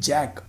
Jack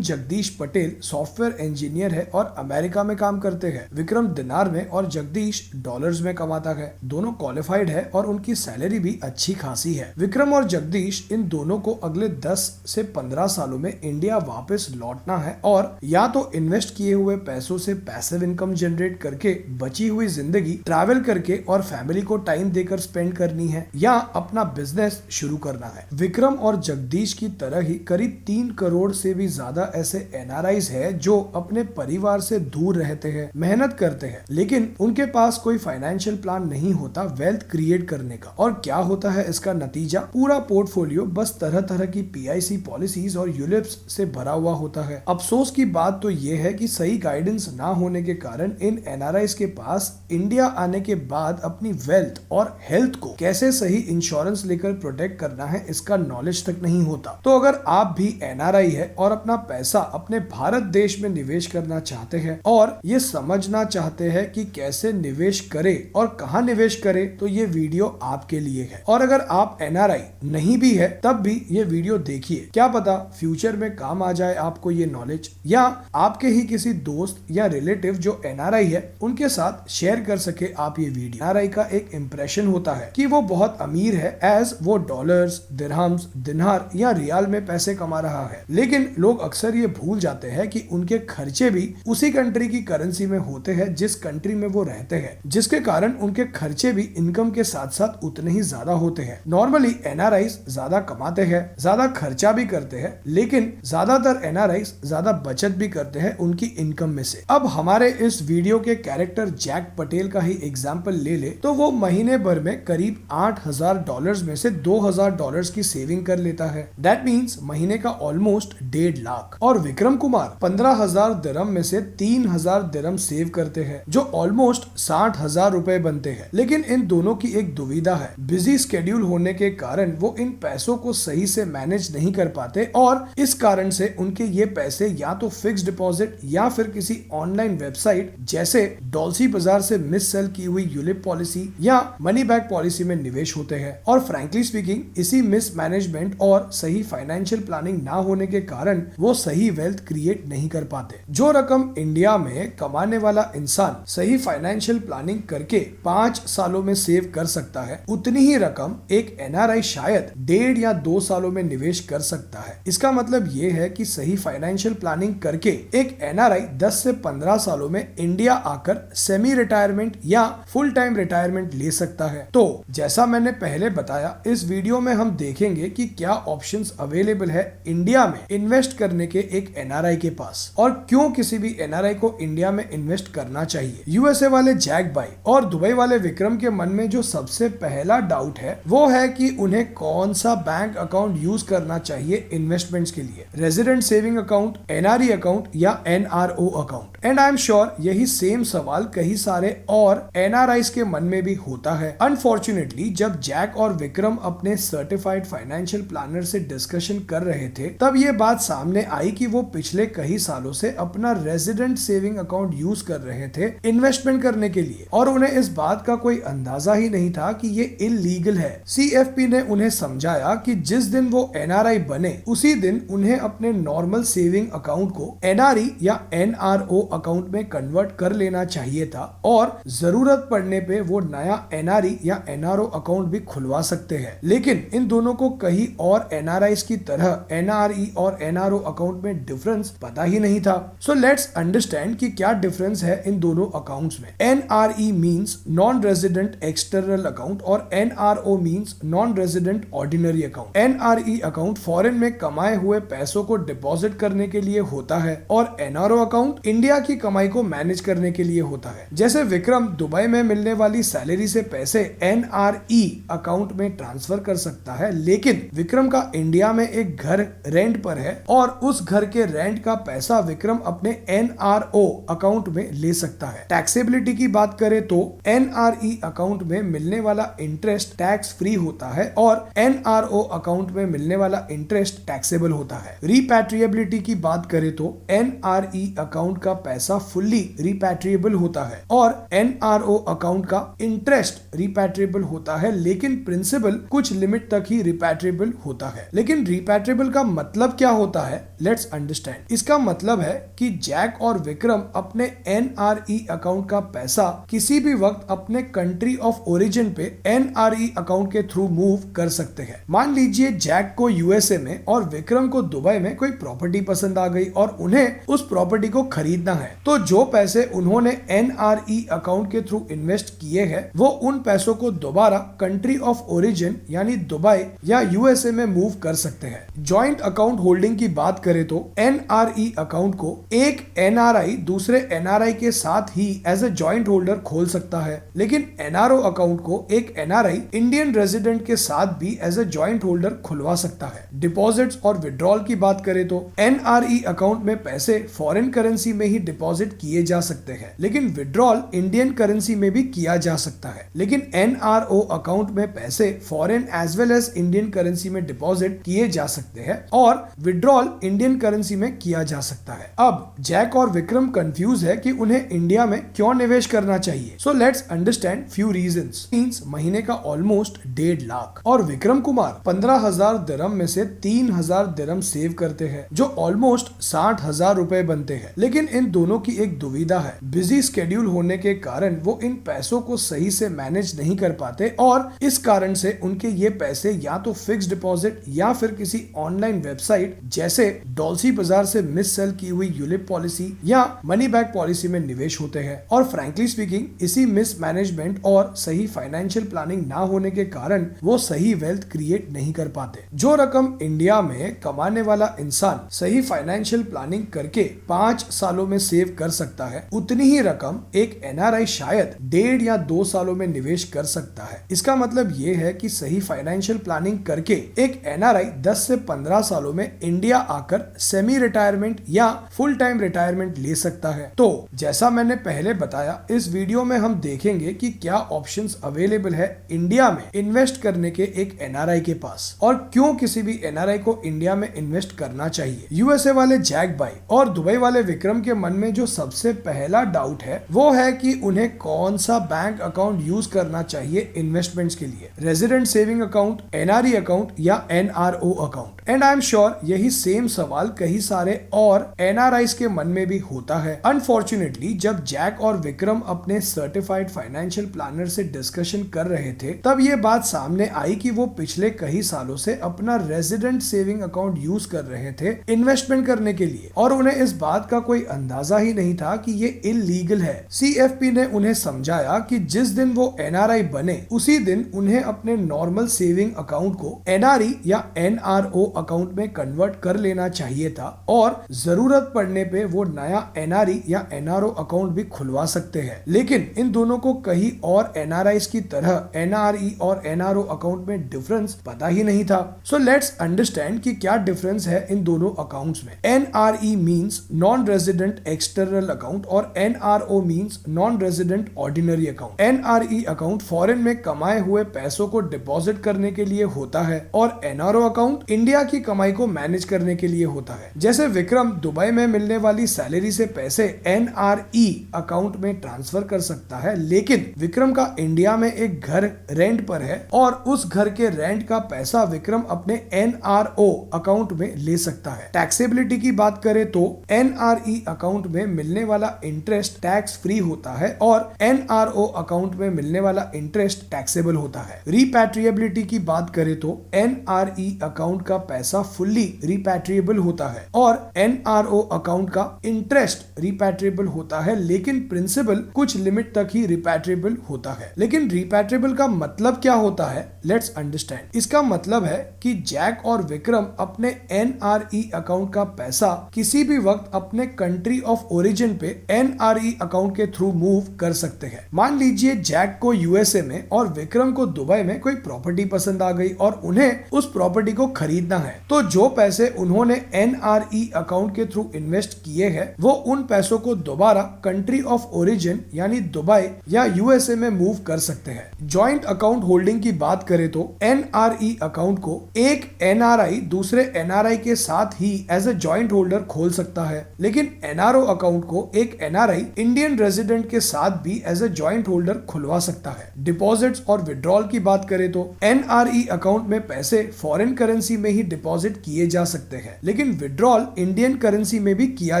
Jagdish Patel software engineer है और America में काम करते हैं। विक्रम दिनार में और जगदीश डॉलर्स में कमाता है। दोनों क्वालिफाइड है और उनकी सैलरी भी अच्छी खासी है। विक्रम और जगदीश इन दोनों को अगले 10 से 15 सालों में इंडिया वापस लौटना है और या तो इन्वेस्ट किए हुए पैसों से पैसिव इनकम जनरेट करके बची हुई जिंदगी ट्रैवल करके और फैमिली को टाइम देकर स्पेंड करनी है या अपना बिजनेस शुरू करना है। विक्रम और जगदीश की तरह ही करीब 3 करोड़ से भी ज्यादा ऐसे एनआरआईज है जो अपने परिवार से दूर रहते हैं, मेहनत करते हैं, लेकिन उनके पास कोई फाइनेंशियल प्लान नहीं होता वेल्थ क्रिएट करने का। और क्या होता है इसका नतीजा? पूरा पोर्टफोलियो बस तरह तरह की पीआईसी पॉलिसीज और यूलिप्स से भरा हुआ होता है। अफसोस की बात तो यह है कि सही गाइडेंस ना होने के कारण इन एनआरआईज के पास इंडिया आने के बाद अपनी वेल्थ और हेल्थ को कैसे सही इंश्योरेंस लेकर प्रोटेक्ट करना है इसका नॉलेज तक नहीं होता। तो अगर आप भी एनआरआई है और अपना पैसा अपने भारत देश में निवेश करना चाहते हैं और ये समझना चाहते हैं कि कैसे निवेश करें और कहां निवेश करें, तो ये वीडियो आपके लिए है। और अगर आप एनआरआई नहीं भी है तब भी ये वीडियो देखिए, क्या पता फ्यूचर में काम आ जाए आपको ये नॉलेज, या आपके ही किसी दोस्त या रिलेटिव जो एनआरआई है उनके साथ शेयर कर सके आप ये वीडियो। एनआरआई का एक इंप्रेशन होता है कि वो बहुत अमीर है एज वो डॉलर्स, दिरहम्स, दिनार या रियाल में पैसे कमा रहा है, लेकिन लोग अक्सर ये भूल जाते हैं कि उनके खर्चे भी उसी कंट्री की करेंसी में होते हैं जिस कंट्री में वो रहते हैं, जिसके कारण उनके खर्चे भी इनकम के साथ साथ उतने ही ज्यादा होते हैं। नॉर्मली एनआरआईज ज्यादा कमाते हैं, ज्यादा खर्चा भी करते हैं, लेकिन ज्यादातर एनआरआईज ज्यादा बचत भी करते हैं उनकी इनकम में से। अब हमारे इस वीडियो के कैरेक्टर जैक पटेल का ही एग्जाम्पल ले ले तो वो महीने भर में करीब $8,000 में से $2,000 की सेविंग कर लेता है। दैट मीन्स महीने का ऑलमोस्ट 1.5 लाख। और विक्रम कुमार 15,000 दिरहम में से 3,000 दिरहम सेव करते हैं जो ऑलमोस्ट 60,000 रुपए बनते हैं। लेकिन इन दोनों की एक दुविधा है, बिजी स्केड्यूल होने के कारण वो इन पैसों को सही से मैनेज नहीं कर पाते और इस कारण से उनके ये पैसे या तो फिक्स डिपॉजिट या फिर किसी ऑनलाइन वेबसाइट जैसे डॉल्सी बाजार से मिस सेल की हुई यूलिप पॉलिसी या मनी बैक पॉलिसी में निवेश होते हैं। और फ्रैंकली स्पीकिंग इसी मिस मैनेजमेंट और सही फाइनेंशियल प्लानिंग ना होने के कारण वो सही वेल्थ क्रिएट नहीं कर पाते। जो रकम इंडिया में कमाने वाला इंसान सही फाइनेंशियल प्लानिंग करके 5 सालों में सेव कर सकता है, उतनी ही रकम एक एनआरआई शायद 1.5 या 2 सालों में निवेश कर सकता है। इसका मतलब ये है कि सही फाइनेंशियल प्लानिंग करके एक एनआरआई 10 से 15 सालों में इंडिया आकर सेमी रिटायरमेंट या फुल टाइम रिटायरमेंट ले सकता है। तो जैसा मैंने पहले बताया, इस वीडियो में हम देखेंगे कि क्या ऑप्शंस अवेलेबल है इंडिया में इन्वेस्ट करने के एक एनआरआई के पास और क्यों किसी भी एनआरआई को इंडिया में इन्वेस्ट करना चाहिए। यूएसए वाले जैक भाई और दुबई वाले विक्रम के मन में जो सबसे पहला डाउट है वो है कि उन्हें कौन सा बैंक अकाउंट यूज करना चाहिए इन्वेस्टमेंट्स के लिए, resident saving account, NRE account या NRO account. And I am sure यही सेम सवाल कई सारे और एनआरआईज के मन में भी होता है। अनफॉर्चुनेटली जब जैक और विक्रम अपने सर्टिफाइड फाइनेंशियल प्लानर से डिस्कशन कर रहे थे तब ये बात सामने आई कि वो पिछले कई सालों से अपना रेजिडेंट सेविंग अकाउंट यूज कर रहे थे इन्वेस्टमेंट करने के लिए और उन्हें इस बात का कोई अंदाजा ही नहीं था कि ये इलीगल है। सीएफपी ने उन्हें समझाया कि जिस दिन वो एनआरआई बने उसी दिन उन्हें अपने नॉर्मल सेविंग अकाउंट को एनआरई या एनआरओ अकाउंट में कन्वर्ट कर लेना चाहिए था और जरूरत पड़ने पे वो नया एनआरई या एनआरओ अकाउंट भी खुलवा सकते हैं। लेकिन इन दोनों को कहीं और एनआरआईज की तरह एनआरई और एनआरओ अकाउंट में डिफरेंस पता ही नहीं था। सो लेट्स अंडरस्टैंड कि क्या डिफरेंस है इन दोनों अकाउंट्स में। NRE means non resident external account और NRO means non resident ordinary account. NRE account foreign में कमाए हुए पैसों को डिपॉजिट करने के लिए होता है और एनआरओ अकाउंट इंडिया की कमाई को मैनेज करने के लिए होता है। जैसे विक्रम दुबई में मिलने वाली सैलरी से पैसे एनआरई अकाउंट में ट्रांसफर कर सकता है, लेकिन विक्रम का इंडिया में एक घर रेंट पर है और उस घर के रेंट का पैसा विक्रम अपने एनआरओ अकाउंट में ले सकता है। टैक्सेबिलिटी की बात करें तो एनआरई अकाउंट में मिलने वाला इंटरेस्ट टैक्स फ्री होता है और एनआरओ अकाउंट में मिलने वाला इंटरेस्ट टैक्सेबल होता है। रिपैट्रिएबिलिटी की बात करें तो एनआरई अकाउंट का पैसा फुल्ली रिपैट्रिएबल होता है और एनआरओ अकाउंट का इंटरेस्ट रिपैट्रिएबल होता है, लेकिन प्रिंसिपल कुछ लिमिट तक ही रिपैट्रिएबल होता है। लेकिन रिपैट्रिएबल का मतलब क्या क्या होता है, लेट्स अंडरस्टैंड। इसका मतलब है कि जैक और विक्रम अपने NRE अकाउंट का पैसा किसी भी वक्त अपने कंट्री ऑफ ओरिजिन पे NRE अकाउंट के थ्रू मूव कर सकते हैं। मान लीजिए जैक को USA में और विक्रम को दुबई में कोई प्रॉपर्टी पसंद आ गई और उन्हें उस प्रॉपर्टी को खरीदना है, तो जो पैसे उन्होंने NRE अकाउंट के थ्रू इन्वेस्ट किए हैं वो उन पैसों को दोबारा कंट्री ऑफ ओरिजिन यानी दुबई या USA में मूव कर सकते हैं। जॉइंट अकाउंट होल्डिंग की बात करें तो NRE अकाउंट को एक NRI दूसरे NRI के साथ ही एज ए जॉइंट होल्डर खोल सकता है, लेकिन NRO अकाउंट को एक NRI इंडियन रेजिडेंट के साथ भी एज ए जॉइंट होल्डर खुलवा सकता है। डिपॉजिट्स और विड्रॉल की बात करें तो NRE अकाउंट में पैसे फॉरेन करेंसी में ही डिपॉजिट किए जा सकते हैं, लेकिन विड्रॉल इंडियन करेंसी में भी किया जा सकता है। लेकिन NRO अकाउंट में पैसे foreign as well as Indian currency में डिपॉजिट किए जा सकते हैं और विड्रॉल इंडियन करेंसी में किया जा सकता है। अब जैक और विक्रम कंफ्यूज है कि उन्हें इंडिया में क्यों निवेश करना चाहिए। So let's understand few reasons. Means महीने का ऑलमोस्ट 1.5 लाख और विक्रम कुमार 15,000 दिरहम में से 3,000 दिरहम सेव करते हैं, जो ऑलमोस्ट 60,000 रुपए बनते हैं। लेकिन इन दोनों की एक दुविधा है, बिजी स्केड्यूल होने के कारण वो इन पैसों को सही से मैनेज नहीं कर पाते और इस कारण से उनके ये पैसे या तो फिक्स डिपॉजिट या फिर किसी ऑनलाइन वेबसाइट जैसे डॉल्सी बाजार से मिस सेल की हुई यूलिप पॉलिसी या मनी बैक पॉलिसी में निवेश होते हैं। और फ्रैंकली स्पीकिंग इसी मिस मैनेजमेंट और सही फाइनेंशियल प्लानिंग ना होने के कारण वो सही वेल्थ क्रिएट नहीं कर पाते। जो रकम इंडिया में कमाने वाला इंसान सही फाइनेंशियल प्लानिंग करके 5 सालों में सेव कर सकता है, उतनी ही रकम एक NRI शायद 1.5 या 2 सालों में निवेश कर सकता है। इसका मतलब ये है कि सही फाइनेंशियल प्लानिंग करके एक NRI 10 से 15 सालों में इंडिया आकर सेमी रिटायरमेंट या फुल टाइम रिटायरमेंट ले सकता है। तो जैसा मैंने पहले बताया, इस वीडियो में हम देखेंगे कि क्या ऑप्शंस अवेलेबल है इंडिया में इन्वेस्ट करने के एक NRI के पास और क्यों किसी भी NRI को इंडिया में इन्वेस्ट करना चाहिए। USA वाले जैक भाई और दुबई वाले विक्रम के मन में जो सबसे पहला डाउट है वो है कि उन्हें कौन सा बैंक अकाउंट यूज करना चाहिए इन्वेस्टमेंट्स के लिए, resident saving account, NRE account या NRO account. And I am sure यही सेम सवाल कई सारे और NRIs के मन में भी होता है। अनफॉर्चुनेटली जब जैक और विक्रम अपने सर्टिफाइड फाइनेंशियल प्लानर से डिस्कशन कर रहे थे तब ये बात सामने आई कि वो पिछले कई सालों से अपना रेजिडेंट सेविंग अकाउंट यूज कर रहे थे इन्वेस्टमेंट करने के लिए और उन्हें इस बात का कोई अंदाजा ही नहीं था कि ये इलीगल है। CFP ने उन्हें समझाया कि जिस दिन वो NRI बने उसी दिन उन्हें अपने नॉर्मल सेविंग अकाउंट को NRE या NRO अकाउंट में कन्वर्ट कर लेना चाहिए था और जरूरत पड़ने पे वो नया NRE या NRO अकाउंट भी खुलवा सकते हैं। लेकिन इन दोनों को कहीं और NRIs की तरह NRE और NRO अकाउंट में डिफरेंस पता ही नहीं था। सो लेट्स अंडरस्टैंड कि क्या डिफरेंस है इन दोनों अकाउंट्स में। NRE means non resident external account और NRO means non resident ordinary account. NRE account foreign में कमाए हुए पैसों को डिपॉजिट करने के लिए होता है और NRO अकाउंट इंडिया की कमाई को मैनेज करने के लिए होता है। जैसे विक्रम दुबई में मिलने वाली सैलरी से पैसे NRE अकाउंट में ट्रांसफर कर सकता है, लेकिन विक्रम का इंडिया में एक घर रेंट पर है और उस घर के रेंट का पैसा विक्रम अपने NRO अकाउंट में ले सकता है। टैक्सेबिलिटी की बात करें तो NRE अकाउंट में मिलने वाला इंटरेस्ट टैक्स फ्री होता है और NRO अकाउंट में मिलने वाला इंटरेस्ट टैक्सेबल होता है। रिपैट्रिएबिलिटी की बात करें तो NRE अकाउंट का पैसा फुल्ली रिपैट्रिएबल होता है और NRO अकाउंट का इंटरेस्ट रिपैट्रिएबल होता है, लेकिन प्रिंसिपल कुछ लिमिट तक ही रिपैट्रिएबल होता है। लेकिन रिपैट्रिएबल का मतलब क्या होता है, लेट्स अंडरस्टैंड। इसका मतलब है कि जैक और विक्रम अपने NRE अकाउंट का पैसा किसी भी वक्त अपने कंट्री ऑफ ओरिजिन पे NRE अकाउंट के थ्रू मूव कर सकते हैं। मान लीजिए जैक को USA में और विक्रम को दुबई में कोई प्रॉपर्टी पसंद आ गई और उन्हें उस प्रॉपर्टी को खरीदना है, तो जो पैसे उन्होंने NRE अकाउंट के थ्रू इन्वेस्ट किए हैं वो उन पैसों को दोबारा कंट्री ऑफ ओरिजिन यानी दुबई या USA में मूव कर सकते हैं। जॉइंट अकाउंट होल्डिंग की बात करें तो NRE अकाउंट को एक NRI दूसरे NRI के साथ ही एज ए जॉइंट होल्डर खोल सकता है, लेकिन NRO अकाउंट को एक NRI इंडियन रेजिडेंट के साथ भी एज ए जॉइंट होल्डर खुलवा सकता है। डिपॉजिट्स और विड्रॉल की बात करें तो NRE अकाउंट में पैसे फॉरेन करेंसी में ही डिपॉजिट किए जा सकते हैं, लेकिन विड्रॉल इंडियन करेंसी में भी किया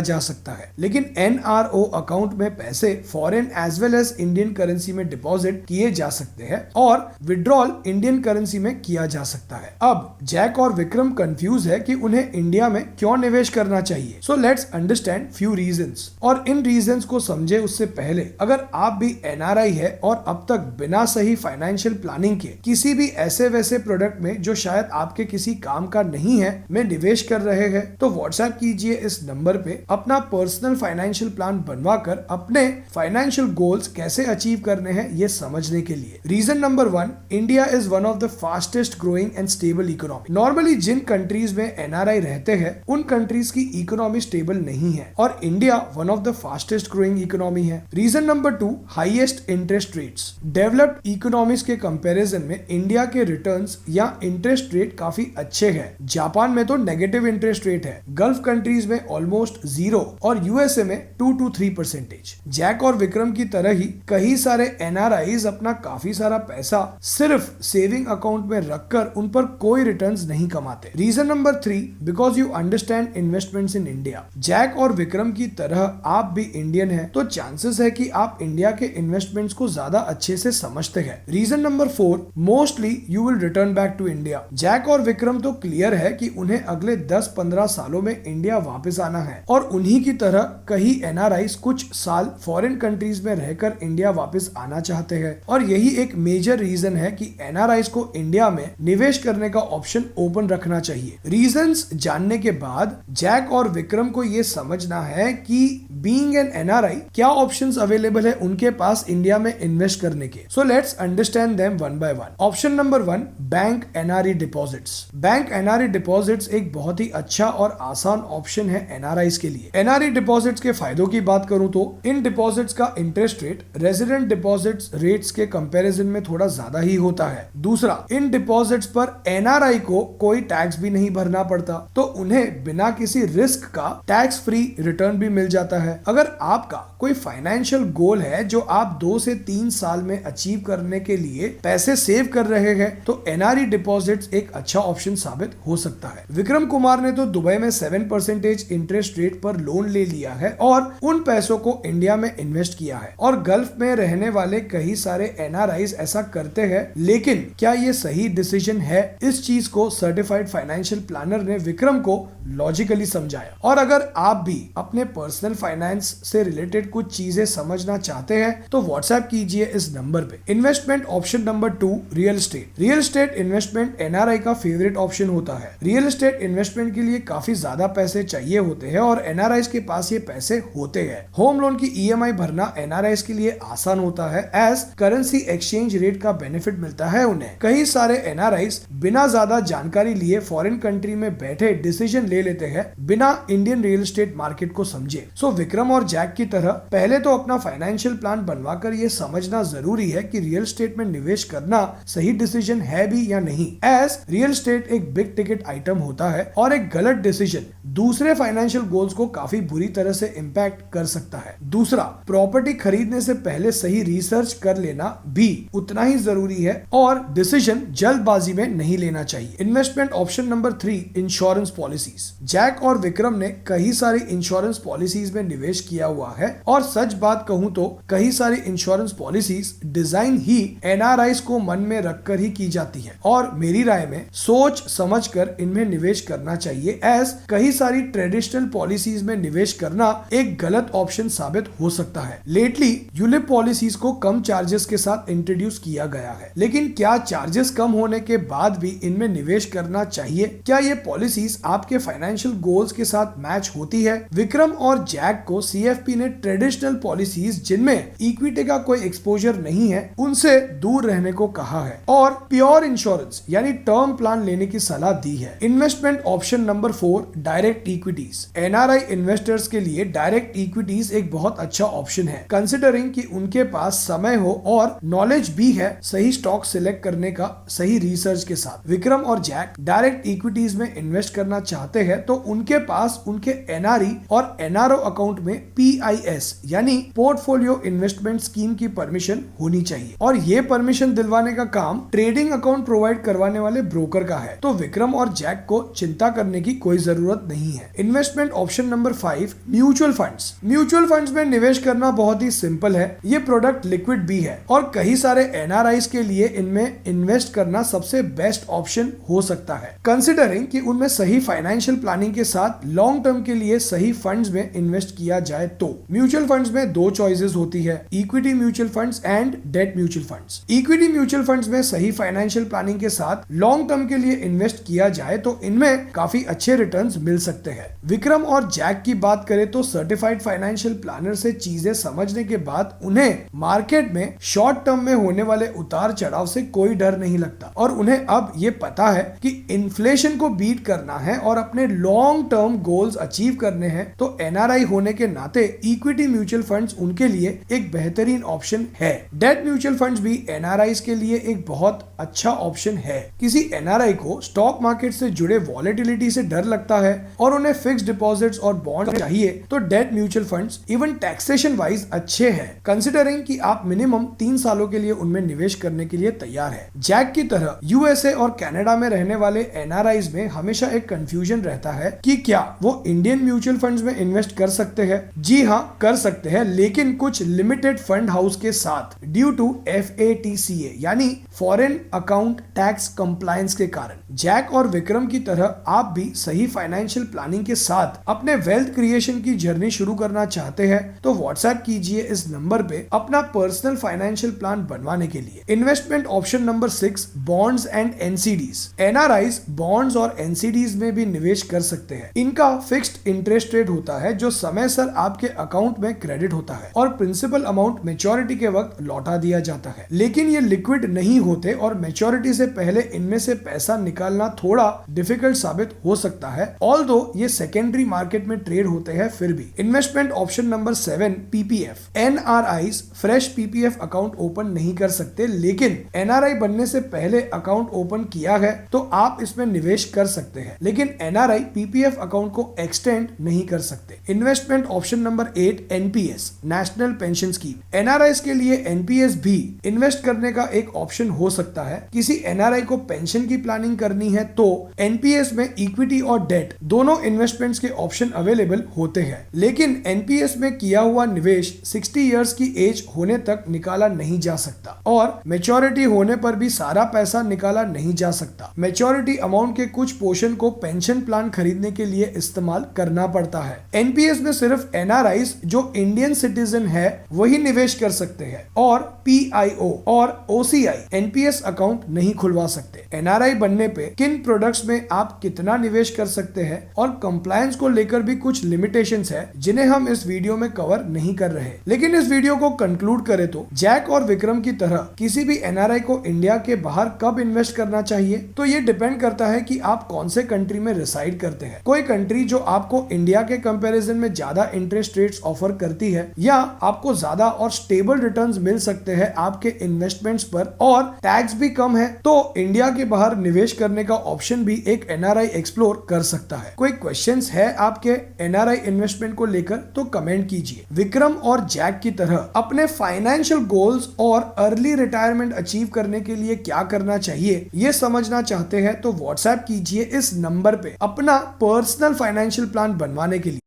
जा सकता है। लेकिन NRO अकाउंट में पैसे foreign as well as Indian currency में डिपॉजिट किए जा सकते हैं और विड्रॉल इंडियन करेंसी में किया जा सकता है। अब जैक और विक्रम कंफ्यूज है कि उन्हें इंडिया में क्यों निवेश करना चाहिए। So let's understand few reasons, और इन रीजंस को समझे उससे पहले अगर आप भी NRI है और अब तक बिना सही फाइनेंशियल प्लानिंग के किसी भी ऐसे वैसे प्रोडक्ट में जो शायद आपके किसी काम का नहीं है में निवेश कर रहे हैं, तो व्हाट्सएप कीजिए इस नंबर पे अपना पर्सनल फाइनेंशियल प्लान बनवाकर अपने फाइनेंशियल गोल्स कैसे अचीव करने हैं ये समझने के लिए। Reason number 1, India is one of the fastest growing and stable economy. Normally जिन कंट्रीज में NRI रहते हैं उन कंट्रीज की इकोनॉमी स्टेबल नहीं है और India one of the fastest growing economy है। Reason number 2, highest interest rates. Developed economies के कंपैरिजन में इंडिया के रिटर्न्स या इंटरेस्ट रेट काफी अच्छे हैं। जापान में तो नेगेटिव इंटरेस्ट रेट है, गल्फ कंट्रीज में ऑलमोस्ट 0 और USA में 2 to 3%। जैक और विक्रम की तरह ही कई सारे NRIs अपना काफी सारा पैसा सिर्फ सेविंग अकाउंट में रखकर उन पर कोई रिटर्न्स नहीं कमाते। Reason number 3, because you understand investments in India. Jack और विक्रम की तरह आप भी इंडियन हैं, तो चांसेस है कि आप इंडिया के इन्वेस्टमेंट्स को ज्यादा अच्छे से समझते हैं। Reason number 4, mostly you will return back to India. Jack और विक्रम तो क्लियर है कि उन्हें अगले 10-15 सालों में इंडिया वापस आना है और उन्हीं की तरह कई NRIs कुछ साल फॉरेन कंट्रीज में रहकर इंडिया वापस आना चाहते हैं और यही एक मेजर रीजन है कि NRIs को इंडिया में निवेश करने का ऑप्शन ओपन रखना चाहिए। रीजंस जानने के बाद जैक और विक्रम को यह समझना है कि बीइंग एन NRI क्या ऑप्शंस अवेलेबल है उनके पास इंडिया में इन्वेस्ट करने के। So let's understand them one by one. Option number 1, bank NRI deposits. Bank NRI deposits एक बहुत ही अच्छा और आसान ऑप्शन है NRIs के लिए। NRI डिपॉजिट्स के फायदों की बात करूं तो इन डिपॉजिट्स का interest rate resident deposits rates के कंपैरिजन में थोड़ा ज्यादा ही होता है। दूसरा, इन डिपॉजिट्स पर NRI को कोई टैक्स भी नहीं भरना पड़ता, तो उन्हें बिना किसी रिस्क का टैक्स फ्री रिटर्न भी मिल जाता है। अगर आपका कोई फाइनेंशियल गोल है जो आप 2 से 3 साल में अचीव करने के लिए पैसे सेव कर रहे हैं, तो NRI डिपॉजिट्स एक अच्छा ऑप्शन साबित हो सकता है। विक्रम कुमार ने तो दुबई में 7% इंटरेस्ट रेट पर लोन ले लिया है और उन पैसों को इंडिया में इन्वेस्ट किया है और गल्फ में रहने वाले कई सारे NRIs ऐसा करते हैं। लेकिन क्या ये सही डिसीजन है? इस चीज को सर्टिफाइड फाइनेंशियल प्लानर ने विक्रम को लॉजिकली समझाया। और अगर आप भी अपने पर्सनल फाइनेंस से रिलेटेड कुछ चीजें समझना चाहते हैं तो व्हाट्सएप कीजिए इस नंबर पे। Investment option number 2, real estate. Real estate investment NRI का फेवरेट ऑप्शन होता है। रियल एस्टेट इन्वेस्टमेंट के लिए काफी ज्यादा पैसे चाहिए होते हैं और NRIs के पास ये पैसे होते हैं। होम लोन की EMI भरना NRIs के लिए आसान होता है एज करेंसी एक्सचेंज रेट का बेनिफिट मिलता है उन्हें। कई सारे NRIs बिना ज्यादा जानकारी लिए फॉरेन कंट्री में बैठे डिसीजन ले लेते हैं बिना इंडियन रियल एस्टेट मार्केट को समझे। सो विक्रम और जैक की तरह पहले तो अपना फाइनेंशियल प्लान बनवाकर ये समझना जरूरी है कि रियल एस्टेट में निवेश करना सही डिसीजन है भी या नहीं, एज रियल एस्टेट एक बिग टिकट आइटम होता है और एक गलत डिसीजन दूसरे फाइनेंशियल गोल्स को काफी बुरी तरह से इंपैक्ट कर सकता है। दूसरा, प्रॉपर्टी खरीदने से पहले सही रिसर्च कर लेना भी उतना ही जरूरी है और डिसीजन जल्दबाजी में नहीं लेना चाहिए। Investment option number 3, insurance policies. Jack और विक्रम ने कई सारी इंश्योरेंस पॉलिसीज में निवेश किया हुआ है और सच बात कहूं तो कई सारी इंश्योरेंस पॉलिसीज डिजाइन ही NRIs को मन में रखकर ही की जाती है और मेरी राय में सोच समझकर इनमें निवेश करना चाहिए, एज कई सारी ट्रेडिशनल पॉलिसीज में निवेश करना एक गलत ऑप्शन साबित हो सकता है। लेटली यूलिप पॉलिसीज को कम चार्जेस के साथ इंट्रोड्यूस किया गया है, लेकिन क्या चार्जेस कम होने के बाद भी इनमें निवेश करना चाहिए? क्या ये पॉलिसीज आपके फाइनेंशियल गोल्स के साथ मैच होती है? विक्रम और जैक को CFP ने ट्रेडिशनल पॉलिसीज जिनमें इक्विटी का कोई एक्सपोजर नहीं है उनसे दूर रहने को कहा है और प्योर इंश्योरेंस यानी टर्म प्लान लेने की सलाह दी है। Investment option number 4, direct equities. NRI investors के लिए डायरेक्ट इक्विटीज एक बहुत अच्छा ऑप्शन है, कंसिडरिंग कि उनके पास समय हो और नॉलेज भी है सही स्टॉक सिलेक्ट करने का सही रिसर्च के साथ। विक्रम और जैक डायरेक्ट इक्विटीज में इन्वेस्ट करना चाहते हैं तो उनके पास उनके NRE और NRO अकाउंट अकाउंट में PIS यानी पोर्टफोलियो इन्वेस्टमेंट स्कीम की परमिशन होनी चाहिए और ये परमिशन दिलवाने का काम ट्रेडिंग अकाउंट प्रोवाइड करवाने वाले ब्रोकर का है। तो विक्रम और जैक को चिंता करने की कोई जरूरत नहीं है। Investment option number 5, mutual funds. Mutual funds में निवेश करना बहुत ही सिंपल है। ये प्रोडक्ट लिक्विड भी है और कई सारे NRIs के लिए इनमें इन्वेस्ट करना सबसे बेस्ट ऑप्शन हो सकता है, कंसिडरिंग कि उनमें सही फाइनेंशियल प्लानिंग के साथ लॉन्ग टर्म के लिए सही फंड्स में इन्वेस्ट किया जाए। तो म्यूचुअल फंड्स में दो चॉइसेस होती है, equity mutual funds and debt mutual funds. Equity mutual funds में सही फाइनेंशियल प्लानिंग के साथ लॉन्ग टर्म के लिए इन्वेस्ट किया जाए तो इनमें काफी अच्छे रिटर्न्स मिल सकते हैं। विक्रम और जैक की बात करें तो सर्टिफाइड फाइनेंशियल प्लानर से चीजें समझने के बाद उन्हें मार्केट में शॉर्ट टर्म में होने वाले उतार चढ़ाव से कोई डर नहीं लगता और उन्हें अब ये पता है कि इन्फ्लेशन को बीट करना है और अपने लॉन्ग टर्म गोल्स अचीव करने हैं। तो NRI होने के नाते इक्विटी म्यूचुअल फंड्स उनके लिए एक बेहतरीन ऑप्शन है। डेट म्यूचुअल फंड्स भी NRIs के लिए एक बहुत अच्छा ऑप्शन है। किसी NRI को स्टॉक मार्केट से जुड़े वॉलेटिलिटी से डर लगता है और उन्हें फिक्स्ड डिपॉजिट्स और बॉन्ड चाहिए तो debt mutual funds even taxation wise अच्छे हैं, कंसिडरिंग कि आप मिनिमम 3 सालों के लिए उनमें निवेश करने के लिए तैयार है। जैक की तरह USA और कनाडा में रहने वाले NRIs में हमेशा एक कंफ्यूजन रहता है कि क्या वो इंडियन म्यूचुअल फंड्स में इन्वेस्ट कर सकते हैं। जी हाँ, कर सकते हैं, लेकिन कुछ लिमिटेड फंड हाउस के साथ ड्यू टू FATCA यानी फॉरेन अकाउंट टैक्स कंप्लायंस के कारण। जैक और विक्रम की तरह आप भी सही फाइनेंशियल प्लानिंग के साथ अपने वेल्थ क्रिएशन की जर्नी शुरू करना चाहते हैं तो व्हाट्सएप कीजिए इस नंबर पे अपना पर्सनल फाइनेंशियल प्लान बनवाने के लिए। Investment option number 6, bonds and NCDs। NRIs bonds और NCDs में भी निवेश कर सकते हैं। इनका फिक्स्ड इंटरेस्ट रेट होता है जो समय सर आपके अकाउंट में क्रेडिट होता है और प्रिंसिपल अमाउंट मैच्योरिटी के वक्त लौटा दिया जाता है, लेकिन ये लिक्विड नहीं होते और मैच्योरिटी से पहले इनमें से पैसा निकालना थोड़ा डिफिकल्ट साबित हो सकता है। ऑल्दो ये सेकेंडरी मार्केट में ट्रेड होते हैं फिर भी। Investment option number 7, PPF। NRIs fresh PPF account open नहीं कर सकते, लेकिन NRI बनने से पहले अकाउंट ओपन किया है तो आप इसमें निवेश कर सकते हैं, लेकिन NRI PPF अकाउंट को एक्सटेंड नहीं कर सकते। Investment option number 8, NPS national pension scheme. NRIs के लिए NPS भी इन्वेस्ट करने का एक ऑप्शन हो सकता है। किसी NRI को पेंशन की प्लानिंग करनी है तो NPS में इक्विटी और डेट दोनों इन्वेस्टमेंट्स के ऑप्शन अवेलेबल होते हैं, लेकिन NPS में किया हुआ निवेश 60 इयर्स की एज होने तक निकाला नहीं जा सकता और मैच्योरिटी होने पर भी सारा पैसा निकाला नहीं जा सकता। मैच्योरिटी अमाउंट के कुछ पोर्शन को पेंशन प्लान खरीदने के लिए इस्तेमाल करना पड़ता है। NPS में सिर्फ NRIs जो इंडियन सिटीजन है वही निवेश कर सकते हैं और PIO और OCI NPS अकाउंट नहीं खुलवा सकते। NRI बनने पे किन प्रोडक्ट्स में आप कितना निवेश कर सकते हैं और कंप्लायंस को लेकर भी कुछ लिमिटेशंस है जिन्हें हम इस वीडियो में कवर नहीं कर रहे। लेकिन इस वीडियो को कंक्लूड करें तो जैक और विक्रम की तरह किसी भी NRI को इंडिया के बाहर कब इन्वेस्ट करना चाहिए तो ये डिपेंड करता है कि आप कौन से कंट्री में रिसाइड करते हैं। कोई कंट्री जो आपको इंडिया के कंपैरिजन में ज्यादा इंटरेस्ट रेट्स ऑफर करती है या आपको ज्यादा और स्टेबल रिटर्न्स मिल सकते हैं आपके इन्वेस्टमेंट्स पर और टैक्स भी कम है तो इंडिया के बाहर निवेश करने का ऑप्शन भी एक NRI एक्सप्लोर कर सकता है। कोई क्वेश्चंस है आपके NRI इन्वेस्टमेंट को लेकर तो कमेंट कीजिए। विक्रम और जैक की तरह अपने फाइनेंशियल गोल्स और अर्ली रिटायरमेंट अचीव करने के लिए क्या करना चाहिए ये समझना चाहते हैं तो व्हाट्सएप कीजिए इस नंबर पे अपना पर्सनल फाइनेंशियल प्लान बनवाने के लिए।